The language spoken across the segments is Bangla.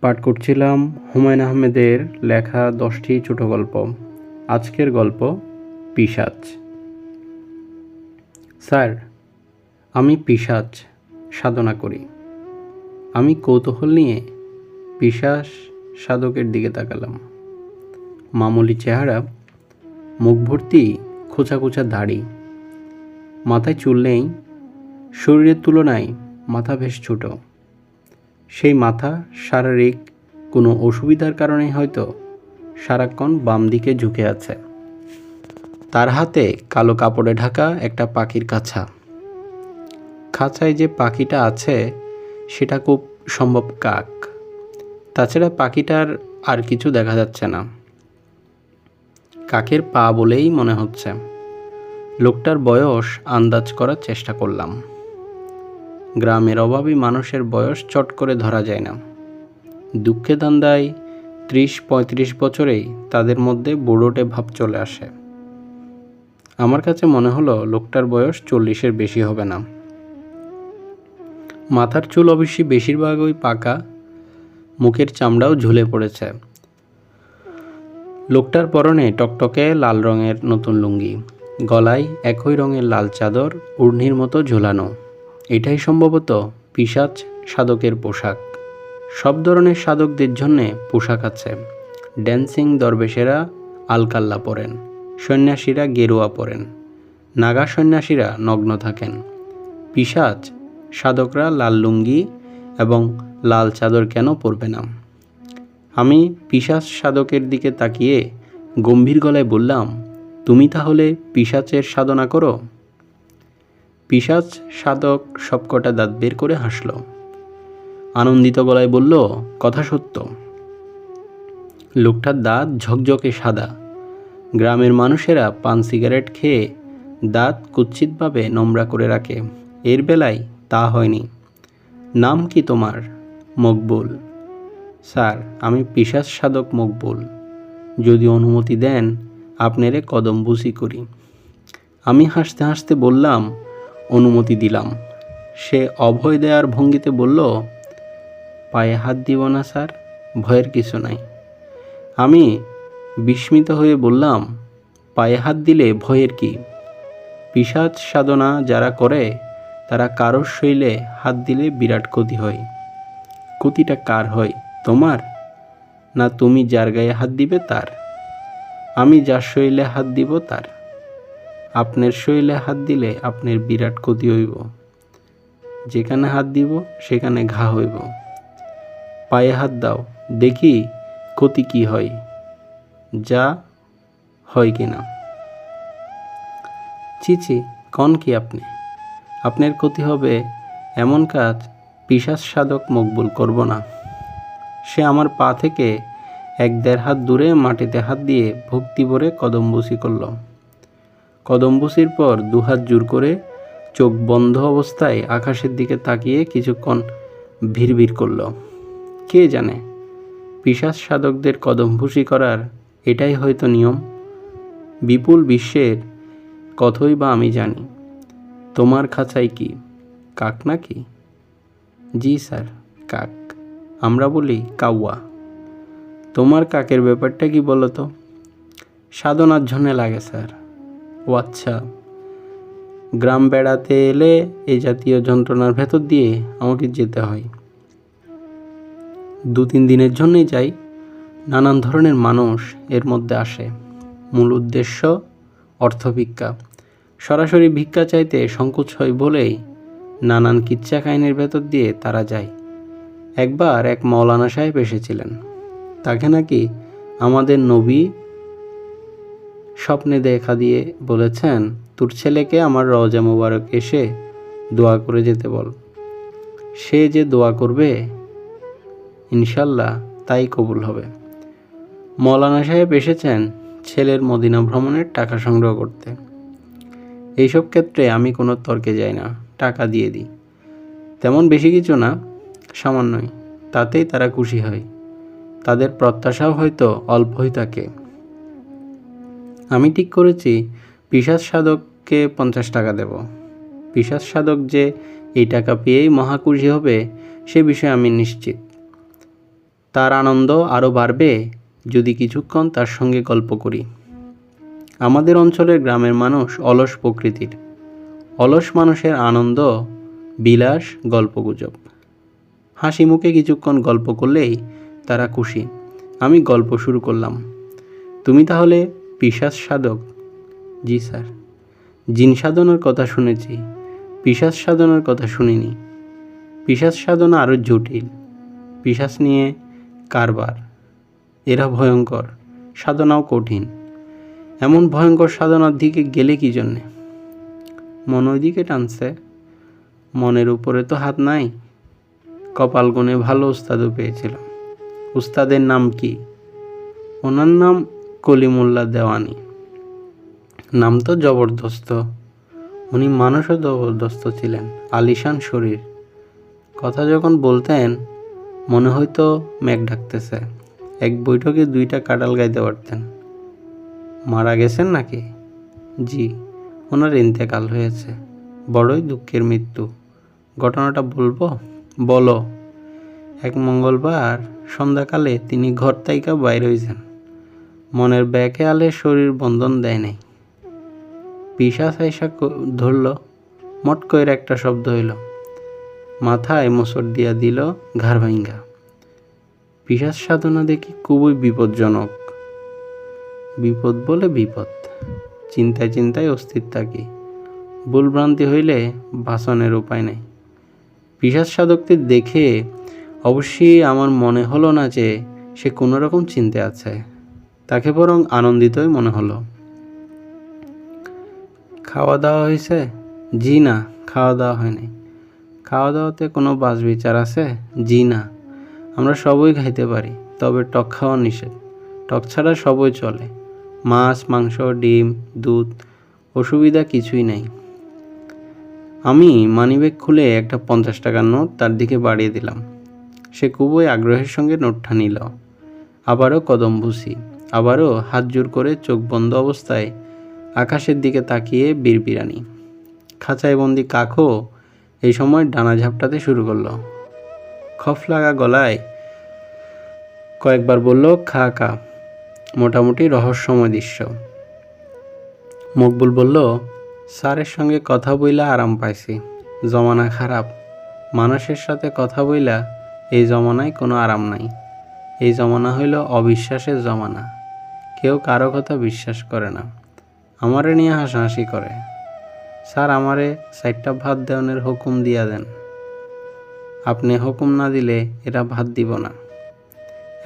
পাঠ করছিলাম হুমায়ূন আহমেদের লেখা 10টি ছোট গল্প। আজকের গল্প পিশাচ। স্যার, আমি পিশাচ সাধনা করি। আমি কৌতূহল নিয়ে পিশাচ সাধকের দিকে তাকালাম। মামুলি চেহারা, মুখ ভর্তি খোঁচা খোঁচা দাড়ি, মাথায় চুল নেই, শরীরের তুলনায় মাথা বেশ ছোট। সেই মাথা শারীরিক কোনো অসুবিধার কারণে হয়তো সারাক্ষণ বাম দিকে ঝুঁকে আছে। তার হাতে কালো কাপড়ে ঢাকা একটা পাখির কাছা। খাঁচায় যে পাখিটা আছে সেটা খুব সম্ভব কাক। তাছাড়া পাখিটার আর কিছু দেখা যাচ্ছে না। কাকের পা বলেই মনে হচ্ছে। লোকটার বয়স আন্দাজ করার চেষ্টা করলাম। গ্রামের অভাবী মানুষের বয়স চট করে ধরা যায় না। দুঃখে ধান্দায় 30-35 বছরেই তাদের মধ্যে বুড়োটে ভাব চলে আসে। আমার কাছে মনে হলো লোকটার বয়স 40-এর বেশি হবে না। মাথার চুল অবশ্যই বেশিরভাগই পাকা, মুখের চামড়াও ঝুলে পড়েছে। লোকটার পরনে টকটকে লাল রঙের নতুন লুঙ্গি, গলায় একই রঙের লাল চাদর ওড়নির মতো ঝোলানো। এটাই সম্ভবত পিশাচ সাধকের পোশাক। সব ধরনের সাধকদের জন্যে পোশাক আছে। ড্যান্সিং দরবেশেরা আলকাল্লা পরেন, সন্ন্যাসীরা গেরুয়া পরেন, নাগা সন্ন্যাসীরা নগ্ন থাকেন। পিশাচ সাধকরা লাল লুঙ্গি এবং লাল চাদর কেন পরবে না? আমি পিশাচ সাধকের দিকে তাকিয়ে গম্ভীর গলায় বললাম, তুমি তাহলে পিশাচের সাধনা করো? পিশাচ সাধক সবকটা দাঁত বের করে হাসল। আনন্দিত গলায় বলল, কথা সত্য। লোকটার দাঁত ঝকঝকে সাদা। গ্রামের মানুষেরা পান সিগারেট খেয়ে দাঁত কুৎসিতভাবে নোংরা করে রাখে, এর বেলায় তা হয়নি। নাম কি তোমার? মকবুল। স্যার, আমি পিশাচ সাধক মকবুল। যদি অনুমতি দেন আপনারে কদমবুসি করি। আমি হাসতে হাসতে বললাম, অনুমতি দিলাম। সে অভয় দেওয়ার ভঙ্গিতে বলল, পায়ে হাত দিব না স্যার, ভয়ের কিছু নাই। আমি বিস্মিত হয়ে বললাম, পায়ে হাত দিলে ভয়ের কি? পিশাচ সাধনা যারা করে তারা কারোর শরীরে হাত দিলে বিরাট ক্ষতি হয়। ক্ষতিটা কার হয়, তোমার না তুমি যার গায়ে হাত দিবে তার? আমি যার শরীরে হাত দিব তার। আপনার শরীরে হাত দিলে আপনার বিরাট ক্ষতি হইব। যেখানে হাত দিব সেখানে ঘা হইব। পায়ে হাত দাও, দেখি ক্ষতি কি হয়, যা হয় কিনা। চিচি, কন কি আপনি? আপনার ক্ষতি হবে এমন কাজ পিশাচ সাধক মকবুল করব না। সে আমার পা থেকে 1-1.5 হাত দূরে মাটিতে হাত দিয়ে ভক্তি ভরে কদমবুসি করল। কদমবুসির পর 2 হাত জোর করে চোখ বন্ধ অবস্থায় আকাশের দিকে তাকিয়ে কিছুক্ষণ ভিড় করল। কে জানে, পিশাচ সাধকদের কদমবুসি করার এটাই হয়তো নিয়ম। বিপুল বিশ্বের কতই বা আমি জানি। তোমার খাঁচায় কি কাক নাকি? জি স্যার, কাক। আমরা বলি কাউয়া। তোমার কাকের ব্যাপারটা কি বলো তো? সাধনার জন্যে লাগে স্যার। ও আচ্ছা, গ্রাম বেড়াতে এলে এই জাতীয় যন্ত্রণার ভেতর দিয়ে আমাকে যেতে হয়। 2-3 দিনের জন্যই যাই। নানান ধরনের মানুষ এর মধ্যে আসে। মূল উদ্দেশ্য অর্থভিক্ষা। সরাসরি ভিক্ষা চাইতে সংকোচ হয় বলেই নানান কিচ্ছা কাহিনীর ভেতর দিয়ে তারা যায়। একবার এক মৌলানা সাহেব এসেছিলেন। তাকে নাকি আমাদের নবী স্বপ্নে দেখা দিয়ে বলেছেন, তোর ছেলেকে আমার রওজা মোবারক এসে দোয়া করে যেতে বল। সে যে দোয়া করবে ইনশাল্লাহ তাই কবুল হবে। মৌলানা সাহেব এসেছেন ছেলের মদিনা ভ্রমণের টাকা সংগ্রহ করতে। এইসব ক্ষেত্রে আমি কোনো তর্কে যাই না, টাকা দিয়ে দিই। তেমন বেশি কিছু না, সামান্যই, তাতেই তারা খুশি হয়। তাদের প্রত্যাশাও হয়তো অল্পই থাকে। আমি ঠিক করেছি পিশাচ সাধককে 50 টাকা দেব। পিশাচ সাধক যে এই টাকা পেয়েই মহা খুশি হবে সে বিষয়ে আমি নিশ্চিত। তার আনন্দ আরও বাড়বে যদি কিছুক্ষণ তার সঙ্গে গল্প করি। আমাদের অঞ্চলের গ্রামের মানুষ অলস প্রকৃতির। অলস মানুষের আনন্দ বিলাস, গল্পগুজব। হাসি মুখে কিছুক্ষণ গল্প করলেই তারা খুশি। আমি গল্প শুরু করলাম। তুমি তাহলে পিশাচ সাধক? জি স্যার। জিন সাধনার কথা শুনেছি, পিশাচ সাধনার কথা শুনিনি। পিশাচ সাধনা আরও জটিল। পিশাচ নিয়ে কারবার, এরা ভয়ঙ্কর, সাধনাও কঠিন। এমন ভয়ঙ্কর সাধনার দিকে গেলে কি জন্যে? মন ওই দিকে টানছে। মনের উপরে তো হাত নাই। কপাল গুণে ভালো উস্তাদও পেয়েছিলাম। উস্তাদের নাম কি? ওনার নাম কলিমুল্লাহ দেওয়ানি। নাম তো জবরদস্ত। উনি মানুষও জবরদস্ত ছিলেন, আলিশান শরীর। কথা যখন বলতেন মনে হয়তো মেঘ ডাকতেছে। এক বৈঠকে 2টা কাঁঠাল গাইতে পারতেন। মারা গেছেন নাকি? জি, ওনার ইন্তেকাল হয়েছে। বড়ই দুঃখের মৃত্যু। ঘটনাটা বলবো? বলো। এক মঙ্গলবার সন্ধ্যাকালে তিনি ঘর থাইকা বাইর হইছেন। মনের ব্যাকে আলে শরীর বন্ধন দেয় নাই। পিশাচ আইসা ধরল। মট কইরা একটা শব্দ হইল। মাথায় মোচড় দিয়া দিল ঘাড় ভাঙ্গা। পিশাচ সাধনা দেখি খুবই বিপজ্জনক। বিপদ বলে বিপদ। চিন্তায় চিন্তায় অস্থির থাকি। ভুলভ্রান্তি হইলে বাঁচনের উপায় নেই। পিশাচ সাধককে দেখে অবশ্যই আমার মনে হলো না যে সে কোনো রকম চিন্তায় আছে। তাকে বরং আনন্দিতই মনে হলো। খাওয়া দাওয়া হয়েছে? জি না, খাওয়া দাওয়া হয়নি। খাওয়া দাওয়াতে কোনো বাছ বিচার আছে? জি না, আমরা সবই খাইতে পারি, তবে টক খাওয়া নিষেধ। টক ছাড়া সবই চলে। মাছ, মাংস, ডিম, দুধ, অসুবিধা কিছুই নেই। আমি মানিব্যাগ খুলে একটা 50 টাকার নোট তার দিকে বাড়িয়ে দিলাম। সে খুবই আগ্রহের সঙ্গে নোটটা নিল। আবারও কদম ভুসি, আবারও হাত জোর করে চোখ বন্ধ অবস্থায় আকাশের দিকে তাকিয়ে বিড়বিড়ানি। খাঁচায় বন্দি কাকও এই সময় ডানা ঝাপটাতে শুরু করলো। খফ লাগা গলায় কয়েকবার বলল, খা খা। মোটামুটি রহস্যময় দৃশ্য। মকবুল বলল, স্যারের সঙ্গে কথা বইলা আরাম পাইছি। জমানা খারাপ। মানুষের সাথে কথা বইলা এই জমানায় কোনো আরাম নাই। এই জমানা হইল অবিশ্বাসের জমানা। কেউ কারো কথা বিশ্বাস করে না। আমারে নিয়ে হাসাহাসি করে। স্যার, আমারে 4টা ভাত দেওয়ানের হুকুম দিয়া দেন। আপনি হুকুম না দিলে এরা ভাত দিব না।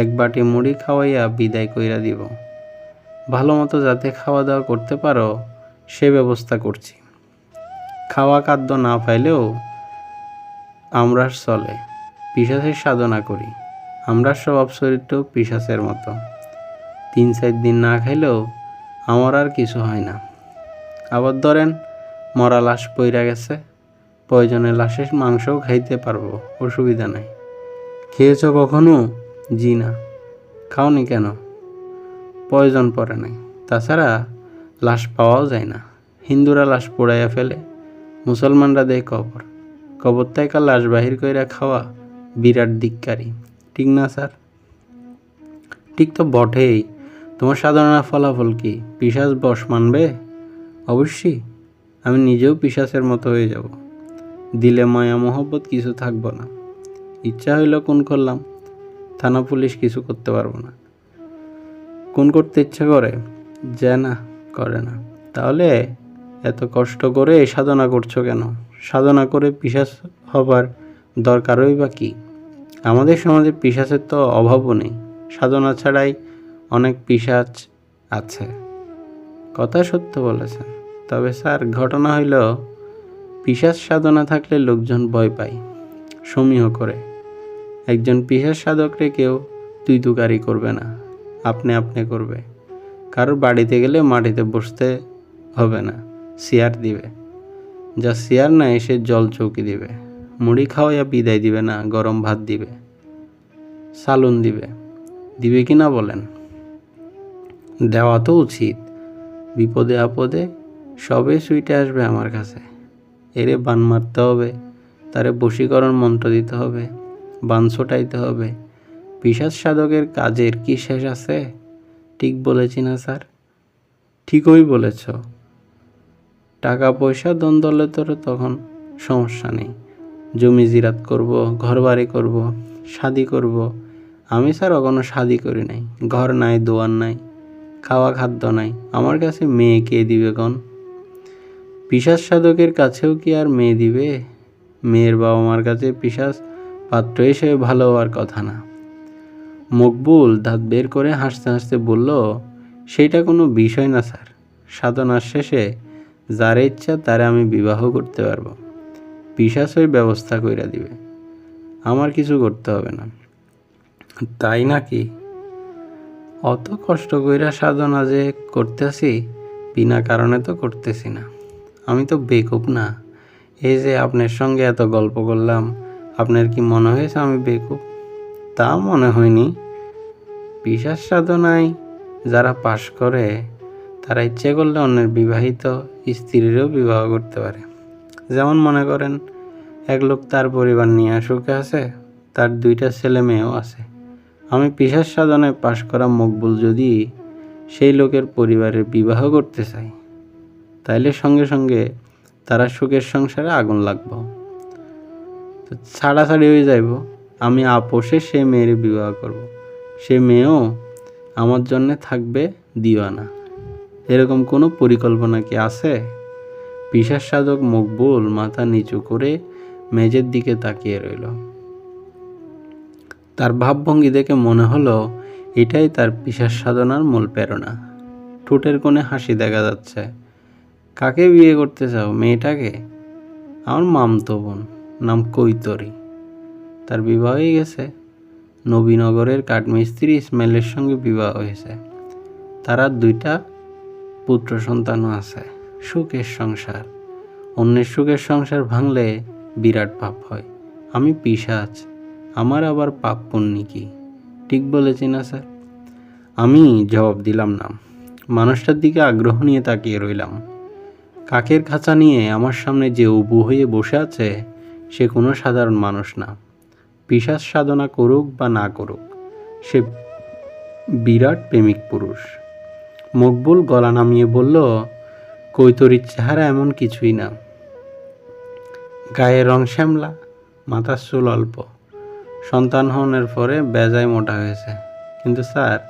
এক বাটি মুড়ি খাওয়াইয়া বিদায় কইরা দিব। ভালো মতো যাতে খাওয়া দাওয়া করতে পারো সে ব্যবস্থা করছি। খাওয়া খাদ্য না পাইলেও আমরা চলে। পিশাচের সাধনা করি। আমরা স্বভাব চরিত্র পিশাচের মতো। 3-4 দিন না খাইলেও আমার আর কিছু হয় না। আবার ধরেন মরা লাশ পইরা গেছে, প্রয়োজনে লাশের মাংসও খাইতে পারবো, অসুবিধা নাই। খেয়েছ কখনো? জি না। খাওনি কেন? প্রয়োজন পড়ে নাই। তাছাড়া লাশ পাওয়াও যায় না। হিন্দুরা লাশ পোড়াইয়া ফেলে, মুসলমানরা দেয় কবর। কবর থেকে লাশ বাহির কইরা খাওয়া বিরাট ধিক্কারি, ঠিক না স্যার? ঠিক তো বটেই। তোমার সাধারণ ফলাফল কি? পিশাচ বশ মানবে? অবশ্যই। আমি নিজেও পিশাচের মতো হয়ে যাব। দিলে মায়া মোহব্বত কিছু থাকবো না। ইচ্ছা হইল খুন করলাম, থানা পুলিশ কিছু করতে পারবো না। খুন করতে ইচ্ছা করে? যে না, করে না। তাহলে এত কষ্ট করে সাধনা করছো কেন? সাধনা করে পিশাচ হবার দরকারই বা কি? আমাদের সমাজে পিশাচের তো অভাবও নেই। সাধনা ছাড়াই অনেক পিশাচ আছে। কথা সত্য বলেছেন। তবে স্যার, ঘটনা হইল পিশাচ সাধনা থাকলে লোকজন ভয় পায়, সমীহ করে। একজন পিশাচ সাধকরে কেউ তুই তুকারি করবে না, আপনি আপনি করবে। কারোর বাড়িতে গেলে মাটিতে বসতে হবে না, চেয়ার দিবে। যা চেয়ার না এসে জল চৌকি দিবে। মুড়ি খাওয়াইয়া বিদায় দিবে না, গরম ভাত দিবে, সালুন দিবে। দিবে কি না বলেন? দেওয়া তো উচিত। বিপদে আপদে সবে ছুটে আসবে আমার কাছে। এরে বান মারতে হবে, তারে বশীকরণ মন্ত্র দিতে হবে, বান ছোটাইতে হবে, পিশাচ সাধকের কাজের কি শেষ আছে? ঠিক বলেছি না স্যার? ঠিকই বলেছ। টাকা পয়সা দ্বন্দ্ব হলে তোর তখন সমস্যা নেই, জমি জিরাত করব, ঘর বাড়ি করব, শাদি করব। আমি স্যার কখনো শাদি করি নাই, ঘর নাই, দোয়ার নাই, খাওয়া খাদ্য নাই, আমার কাছে মেয়ে কে দিবে কন? পিশাচ সাধকের কাছেও কি আর মেয়ে দিবে? মেয়ের বাবা মার কাছে পিশাচ পাত্র হিসেবে ভালো হওয়ার কথা না। মকবুল দাঁত বের করে হাসতে হাসতে বলল, সেইটা কোনো বিষয় না স্যার, সাধনার শেষে যার ইচ্ছা তারে আমি বিবাহ করতে পারবো, পিশাচ ওই ব্যবস্থা কইরা দিবে, আমার কিছু করতে হবে না। তাই নাকি? অত কষ্ট কইরা সাধনা যে করতেছি, বিনা কারণে তো করতেছি না। আমি তো বেকুব না। এই যে আপনার সঙ্গে এত গল্প করলাম, আপনার কি মনে হয়েছে আমি বেকুব? তা মনে হয়নি। পিশাচ সাধনায় যারা পাশ করে তারা ইচ্ছে করলে অন্যের বিবাহিত স্ত্রীরও বিবাহ করতে পারে। যেমন মনে করেন, এক লোক তার পরিবার নিয়ে সুখে আছে, তার 2টা ছেলে মেয়েও আছে। আমি পিশাচ সাধনায় পাশ করা মকবুল যদি সেই লোকের পরিবারের বিবাহ করতে চাই, তাইলে সঙ্গে সঙ্গে তারা সুখের সংসারে আগুন লাগবো, তো ছাড়াছাড়ি হয়ে যাইব। আমি আপোষে সে মেয়ের বিবাহ করব, সে মেয়েও আমার জন্যে থাকবে দিওয়ানা। এরকম কোনো পরিকল্পনা কি আছে? পিশাচ সাধক মকবুল মাথা নিচু করে মেঝের দিকে তাকিয়ে রইল। তার ভাবভঙ্গি দেখে মনে হলো এটাই তার পিশাচ সাধনার মূল প্রেরণা। ঠোঁটের কোণে হাসি দেখা যাচ্ছে। কাকে বিয়ে করতে চাও? মেয়েটাকে? আমার মামতো বোন, নাম কৈতরী, তার বিবাহ হয়ে গেছে। নবীনগরের কাঠমিস্ত্রি ইসমাইলের সঙ্গে বিবাহ হয়েছে। তারা 2টা পুত্র সন্তানও আছে। সুখের সংসার। অন্যের সুখের সংসার ভাঙলে বিরাট পাপ হয়। আমি পিশাচ, আমার আবার পাপ পুণ্য কি? ঠিক বলেছি না স্যার? আমি জবাব দিলাম না, মানুষটার দিকে আগ্রহ নিয়ে তাকিয়ে রইলাম। কাকের খাঁচা নিয়ে আমার সামনে যে উবু হয়ে বসে আছে, সে কোনো সাধারণ মানুষ না। পিশাচ সাধনা করুক বা না করুক, সে বিরাট প্রেমিক পুরুষ। মকবুল গলা নামিয়ে বলল, কৈতরীর চেহারা এমন কিছুই না। গায়ের রং শ্যামলা, মাথার চুল অল্প, সন্তান হওয়ার পরে বেজায় মোটা হয়েছে। কিন্তু স্যার,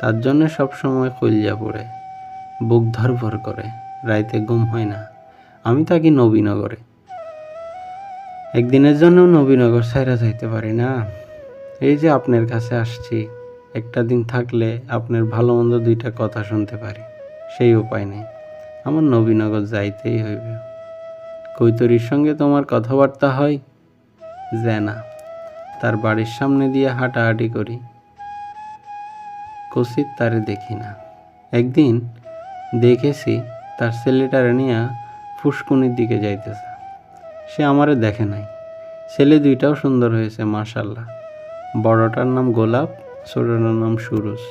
তার জন্য সবসময় কলিজা পড়ে, বুক ধরফর করে, রাইতে ঘুম হয় না। আমি থাকি নবীনগরে, একদিনের জন্য নবীনগর ছাইরা যাইতে পারি না। এই যে আপনার কাছে আসছি, একটা দিন থাকলে আপনার ভালো মন্দ 2টা কথা শুনতে পারি, সেই উপায় নেই। আমার নবীনগর যাইতেই হইবে। কৈতরীর সঙ্গে তোমার কথাবার্তা হয়? যে না, তার বাড়ির সামনে দিয়ে হাঁটাহাঁটি করি, কচিত তারে দেখি না। একদিন দেখেছি তার ছেলেটারে নিয়ে ফুসকুনির দিকে যাইতেছে। সে আমারে দেখে নাই। ছেলে 2টাও সুন্দর হয়েছে মাশাআল্লাহ। বড়টার নাম গোলাপ, ছোটটার নাম সুরজ।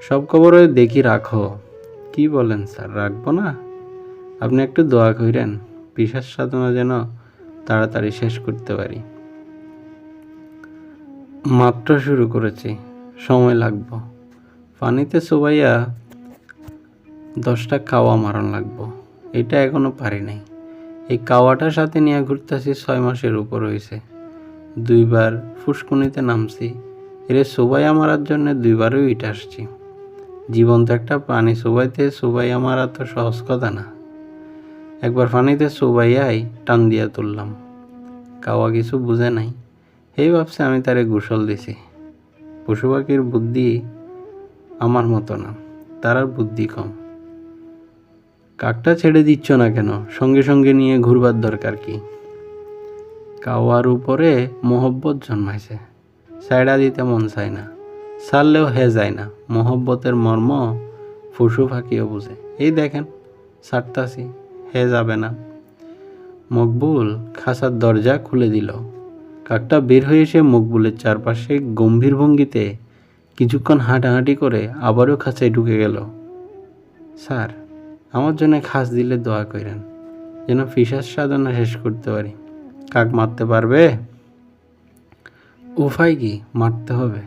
সব খবরে দেখি রাখো। কি বলেন স্যার, রাখবো না? আপনি একটু দোয়া কইরেন, পিশাচ সাধনা যেন তাড়াতাড়ি শেষ করতে পারি। মাত্র শুরু করেছি, সময় লাগবো। পানিতে চুবাইয়া 10টা কাওয়া মারণ লাগবো, এটা এখনো পারি নাই। এই কাওয়াটার সাথে নিয়ে ঘুরতেছি 6 মাসের উপর হয়েছে। 2বার ফুসকুনিতে নামছি, এর চুবাইয়া মারার জন্য 2বারও ইট আসছি। জীবন্ত একটা প্রাণী চুবাইয়া মারা তো সহজ কথা না। একবার পানিতে চুবাইয়াই টান দিয়া তুললাম। কাওয়া কিছু বুঝে নাই, এই ভাবছে আমি তারে গোসল দিছি। পশু পাখির বুদ্ধি আমার মতো না, তার আর বুদ্ধি কম। কাকটা ছেড়ে দিচ্ছ না কেন? সঙ্গে সঙ্গে নিয়ে ঘুরবার দরকার কি? কাওয়ার উপরে মোহব্বত জন্মাইছে, ছাইড়া দিতে মন চায় না, ছাড়লেও হে যায় না। মোহব্বতের মর্ম পশু পাখিও বুঝে। এই দেখেন ছাড়তাছি, হে যাবে না। মকবুল খাঁচার দরজা খুলে দিল। কাকটা বের হয়ে এসে মকবুলের চারপাশে গম্ভীর ভঙ্গিতে কিছুক্ষণ হাঁটাহাঁটি করে আবারও খাঁচায় ঢুকে গেল। স্যার, আমার জন্য খাস দিলে দোয়া করেন, যেন পিশাচ সাধনা শেষ করতে পারি। কাক মারতে পারবে? উপায় কি, মারতে হবে।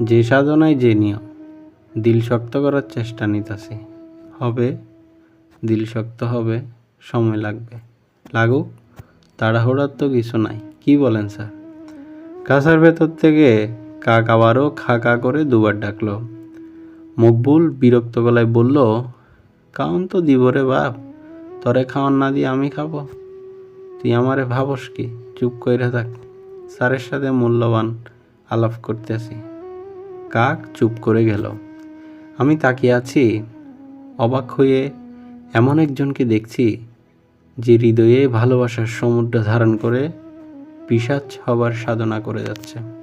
যে সাধনায় যে নিয়ম, দিল শক্ত করার চেষ্টা নিতেছি। হবে, দিল শক্ত হবে, সময় লাগবে। লাগুক, তাড়াহুড়ার তো কিছু নাই। কি বলেন স্যার? কাছার ভেতর থেকে কাক আবারও খা খা করে দুবার ডাকলো। মকবুল বিরক্ত গলায় বলল, খাওন তো দিব রে বাপ, তরে খাওয়ান না দিয়ে আমি খাবো? তুই আমারে ভাবস কি? চুপ কইরা থাক, স্যারের সাথে মূল্যবান আলাপ করতেছি। কাক চুপ করে গেল। আমি তাকিয়ে আছি, অবাক হয়ে। এমন একজনকে দেখছি যে হৃদয়ে ভালোবাসার সমুদ্র ধারণ করে পিশাচ হবার সাধনা করে যাচ্ছে।